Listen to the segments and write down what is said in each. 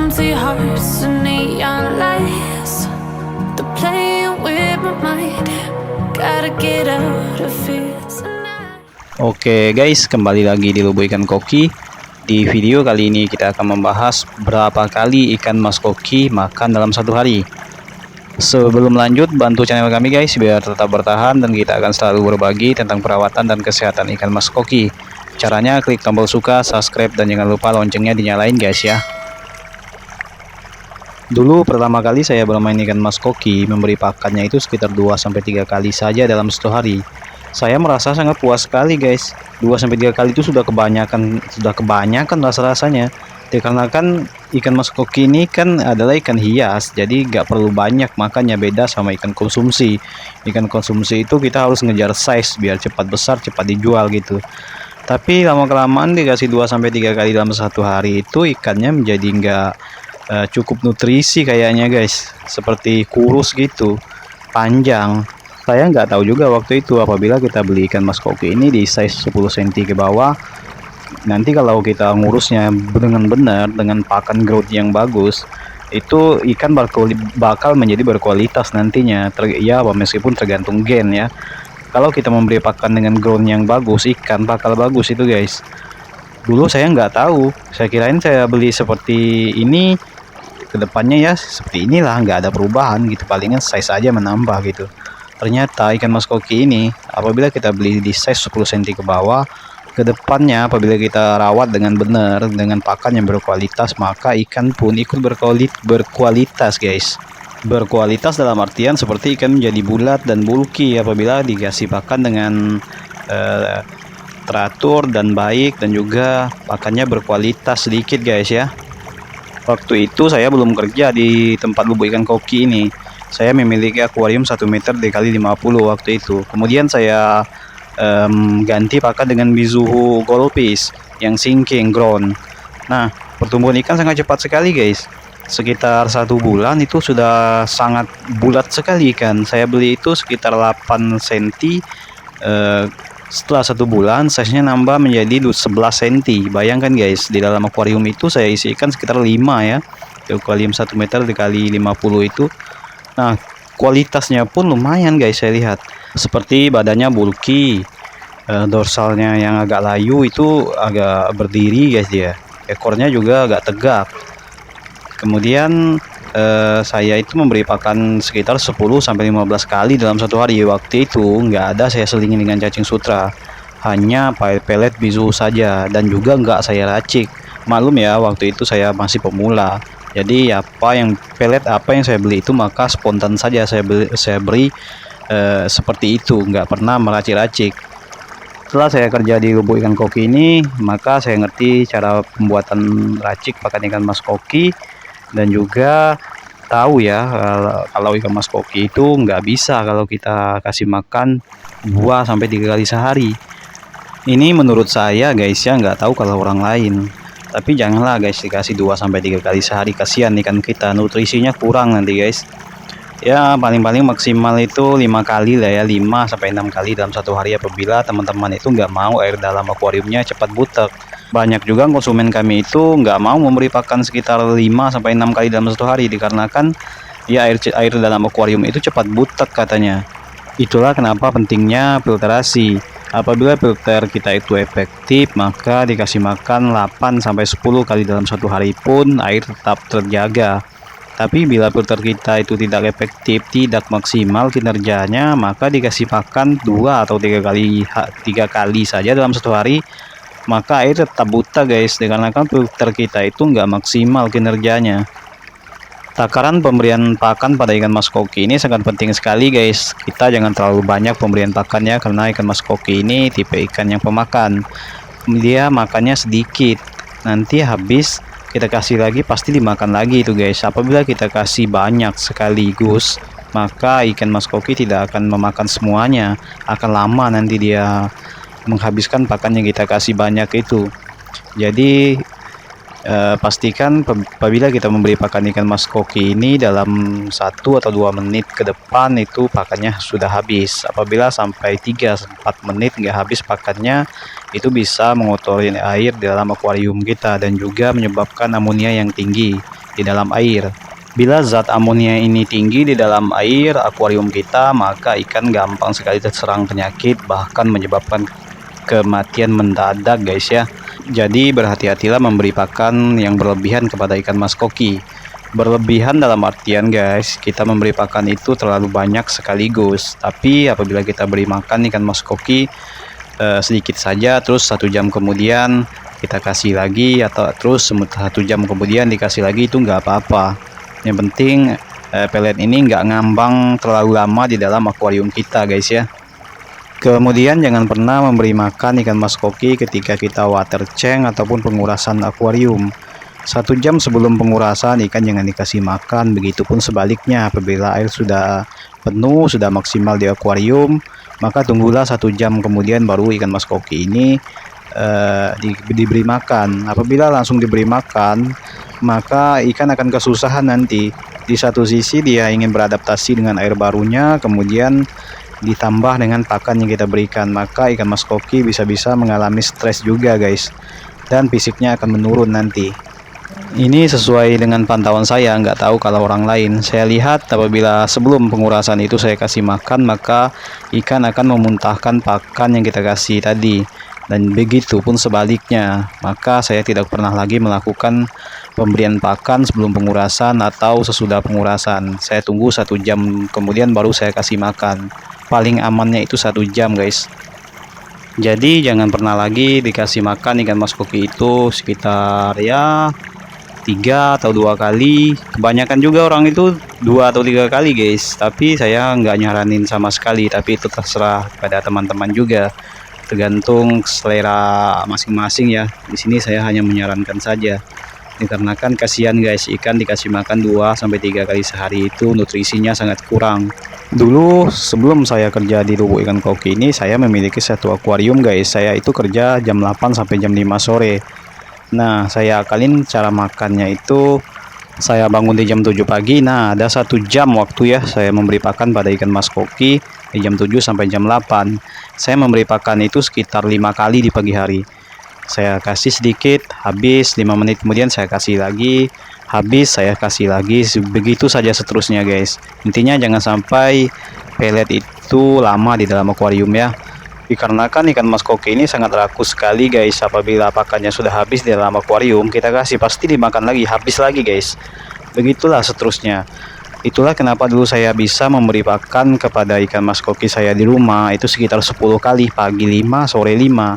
empty hearts and neon lights. They're playing with my mind. Gotta get out of here tonight. Oke guys, kembali lagi di Lubuk Ikan Koki. Di video kali ini kita akan membahas berapa kali ikan mas koki makan dalam satu hari. Sebelum lanjut, bantu channel kami guys biar tetap bertahan, dan kita akan selalu berbagi tentang perawatan dan kesehatan ikan mas koki. Caranya klik tombol suka, subscribe, dan jangan lupa loncengnya dinyalain guys ya. Dulu pertama kali saya bermain ikan mas koki, memberi pakannya itu sekitar 2-3 kali saja dalam satu hari. Saya merasa sangat puas sekali guys. 2-3 kali itu sudah kebanyakan rasa-rasanya. Dikarenakan ikan mas koki ini kan adalah ikan hias, jadi nggak perlu banyak makannya, beda sama ikan konsumsi. Ikan konsumsi itu kita harus ngejar size biar cepat besar, cepat dijual gitu. Tapi lama-kelamaan dikasih 2-3 kali dalam satu hari itu ikannya menjadi nggak cukup nutrisi kayaknya guys. Seperti kurus gitu, panjang. Saya nggak tahu juga waktu itu, apabila kita beli ikan mas koki ini di size 10 cm ke bawah, nanti kalau kita ngurusnya dengan benar, dengan pakan growth yang bagus, itu ikan bakal menjadi berkualitas nantinya. Ya meskipun tergantung gen ya. Kalau kita memberi pakan dengan ground yang bagus, ikan bakal bagus itu guys. Dulu saya nggak tahu, saya kirain saya beli seperti ini, kedepannya ya seperti inilah, nggak ada perubahan gitu, palingan size aja menambah gitu. Ternyata ikan mas koki ini apabila kita beli di size 10 cm ke bawah, kedepannya apabila kita rawat dengan benar, dengan pakan yang berkualitas, maka ikan pun ikut berkualitas guys. Berkualitas dalam artian seperti ikan menjadi bulat dan bulky apabila dikasih pakan dengan teratur dan baik, dan juga pakannya berkualitas sedikit guys ya. Waktu itu saya belum kerja di tempat lubuk ikan koki ini. Saya memiliki akuarium 1 meter dikali 50 waktu itu. Kemudian saya ganti pakan dengan Mizuho Goldfish yang sinking ground. Nah, pertumbuhan ikan sangat cepat sekali guys. Sekitar 1 bulan itu sudah sangat bulat sekali ikan. Saya beli itu sekitar 8 cm. Setelah 1 bulan size-nya nambah menjadi 11 cm. Bayangkan guys, di dalam akuarium itu saya isi ikan sekitar 5 ya. Di akuarium 1 meter dikali 50 itu. Nah, kualitasnya pun lumayan guys, saya lihat. Seperti badannya bulky, dorsalnya yang agak layu itu agak berdiri guys dia. Ekornya juga agak tegak. Kemudian saya itu memberi pakan sekitar 10-15 kali dalam satu hari. Waktu itu nggak ada saya selingin dengan cacing sutra, hanya pelet Mizuho saja, dan juga nggak saya racik. Maklum ya, waktu itu saya masih pemula, jadi pelet apa yang saya beli itu maka spontan saja saya beri seperti itu, nggak pernah meracik-racik. Setelah saya kerja di lubuk ikan koki ini, maka saya ngerti cara pembuatan racik pakan ikan mas koki, dan juga tahu ya kalau ikan mas koki itu nggak bisa kalau kita kasih makan 2-3 kali sehari. Ini menurut saya guys ya, nggak tahu kalau orang lain. Tapi janganlah guys dikasih 2-3 kali sehari, kasihan ikan kita, nutrisinya kurang nanti guys. Ya paling-paling maksimal itu 5 kali lah ya, 5-6 kali dalam satu hari apabila teman-teman itu nggak mau air dalam akuariumnya cepat butek. Banyak juga konsumen kami itu nggak mau memberi pakan sekitar 5-6 kali dalam satu hari, dikarenakan ya air dalam akuarium itu cepat butek katanya. Itulah kenapa pentingnya filtrasi. Apabila filter kita itu efektif, maka dikasih makan 8-10 kali dalam satu hari pun air tetap terjaga. Tapi bila filter kita itu tidak efektif, tidak maksimal kinerjanya, maka dikasih pakan 2-3 kali saja dalam satu hari, maka air tetap buta guys, dikarenakan filter kita itu nggak maksimal kinerjanya. Takaran pemberian pakan pada ikan mas koki ini sangat penting sekali guys. Kita jangan terlalu banyak pemberian pakannya, karena ikan mas koki ini tipe ikan yang pemakan. Dia makannya sedikit, nanti habis kita kasih lagi pasti dimakan lagi itu guys. Apabila kita kasih banyak sekaligus, maka ikan mas koki tidak akan memakan semuanya, akan lama nanti dia menghabiskan pakan yang kita kasih banyak itu. Jadi pastikan apabila kita memberi pakan ikan mas koki ini dalam 1 atau 2 menit ke depan itu pakannya sudah habis. Apabila sampai 3-4 menit nggak habis pakannya, itu bisa mengotori air di dalam akuarium kita dan juga menyebabkan amonia yang tinggi. di dalam air. Bila zat amonia ini tinggi di dalam air akuarium kita, maka ikan gampang sekali terserang penyakit, bahkan menyebabkan kematian mendadak guys ya. Jadi berhati-hatilah memberi pakan yang berlebihan kepada ikan mas koki. Berlebihan dalam artian guys, kita memberi pakan itu terlalu banyak sekaligus. Tapi apabila kita beri makan ikan mas koki sedikit saja, terus 1 jam kemudian kita kasih lagi, atau terus 1 jam kemudian dikasih lagi, itu nggak apa-apa. Yang penting pelet ini nggak ngambang terlalu lama di dalam akuarium kita guys ya. Kemudian jangan pernah memberi makan ikan mas koki ketika kita water change ataupun pengurasan akuarium. 1 jam sebelum pengurasan ikan jangan dikasih makan. Begitupun sebaliknya, apabila air sudah penuh, sudah maksimal di akuarium, maka tunggulah 1 jam kemudian baru ikan mas koki ini diberi makan. Apabila langsung diberi makan, maka ikan akan kesusahan nanti. Di satu sisi dia ingin beradaptasi dengan air barunya, kemudian ditambah dengan pakan yang kita berikan, maka ikan mas koki bisa-bisa mengalami stres juga guys, dan fisiknya akan menurun nanti. Ini sesuai dengan pantauan saya, nggak tahu kalau orang lain. Saya lihat apabila sebelum pengurasan itu saya kasih makan, maka ikan akan memuntahkan pakan yang kita kasih tadi. Dan begitu pun sebaliknya, maka saya tidak pernah lagi melakukan pemberian pakan sebelum pengurasan atau sesudah pengurasan. Saya tunggu 1 jam kemudian baru saya kasih makan. Paling amannya itu 1 jam guys. Jadi jangan pernah lagi dikasih makan ikan mas koki itu sekitar ya 3 atau 2 kali. Kebanyakan juga orang itu 2 atau 3 kali guys, tapi saya nggak nyaranin sama sekali. Tapi itu terserah pada teman-teman juga, tergantung selera masing-masing ya. Di sini saya hanya menyarankan saja, dikarenakan kasihan guys, ikan dikasih makan 2 sampai 3 kali sehari itu nutrisinya sangat kurang. Dulu sebelum saya kerja di Lubuk Ikan Koki ini, saya memiliki 1 akuarium guys. Saya itu kerja jam 8 sampai jam 5 sore. Nah, saya akalin cara makannya itu, saya bangun di jam 7 pagi. Nah, ada 1 jam waktu ya saya memberi pakan pada ikan mas koki di jam 7 sampai jam 8. Saya memberi pakan itu sekitar 5 kali di pagi hari. Saya kasih sedikit, habis 5 menit kemudian saya kasih lagi, habis saya kasih lagi, begitu saja seterusnya guys. Intinya jangan sampai pelet itu lama di dalam akuarium ya, dikarenakan ikan mas koki ini sangat rakus sekali guys. Apabila pakannya sudah habis di dalam akuarium, kita kasih pasti dimakan lagi, habis lagi guys. Begitulah seterusnya. Itulah kenapa dulu saya bisa memberi pakan kepada ikan mas koki saya di rumah itu sekitar 10 kali, pagi 5, sore 5.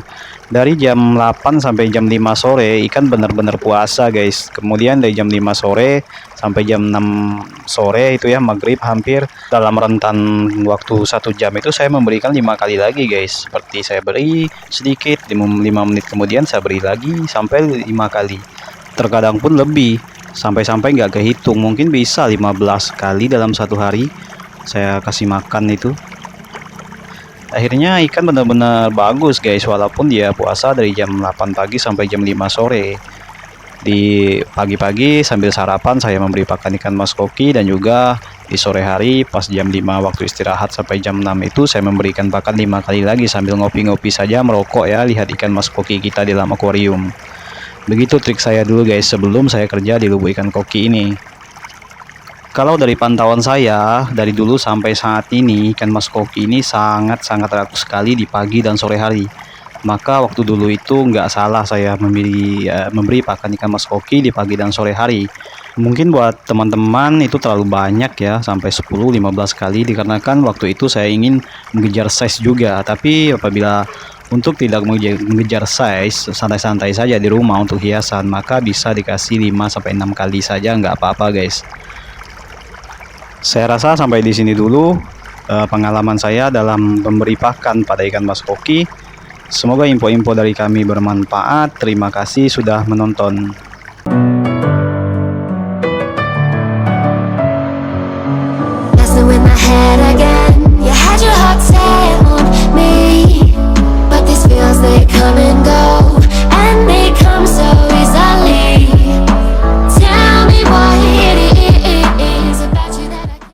Dari jam 8 sampai jam 5 sore ikan benar-benar puasa guys. Kemudian dari jam 5 sore sampai jam 6 sore itu ya, maghrib, hampir dalam rentan waktu 1 jam itu saya memberikan 5 kali lagi guys. Seperti saya beri sedikit, 5 menit kemudian saya beri lagi sampai 5 kali. Terkadang pun lebih, sampai-sampai nggak kehitung, mungkin bisa 15 kali dalam 1 hari saya kasih makan itu. Akhirnya ikan benar-benar bagus guys, walaupun dia puasa dari jam 8 pagi sampai jam 5 sore. Di pagi-pagi sambil sarapan saya memberi pakan ikan mas koki, dan juga di sore hari pas jam 5 waktu istirahat sampai jam 6 itu saya memberikan pakan 5 kali lagi sambil ngopi-ngopi saja, merokok ya, lihat ikan mas koki kita di dalam akuarium. Begitu trik saya dulu guys sebelum saya kerja di Lubuk Ikan Koki ini. Kalau dari pantauan saya dari dulu sampai saat ini, ikan mas koki ini sangat-sangat rakus sekali di pagi dan sore hari. Maka waktu dulu itu nggak salah saya memberi pakan ikan mas koki di pagi dan sore hari. Mungkin buat teman-teman itu terlalu banyak ya, sampai 10-15 kali, dikarenakan waktu itu saya ingin mengejar size juga. Tapi apabila untuk tidak mengejar size, santai-santai saja di rumah untuk hiasan, maka bisa dikasih 5-6 kali saja, nggak apa-apa guys. Saya rasa sampai di sini dulu pengalaman saya dalam memberi pakan pada ikan mas koki. Semoga info-info dari kami bermanfaat. Terima kasih sudah menonton. Messing with my head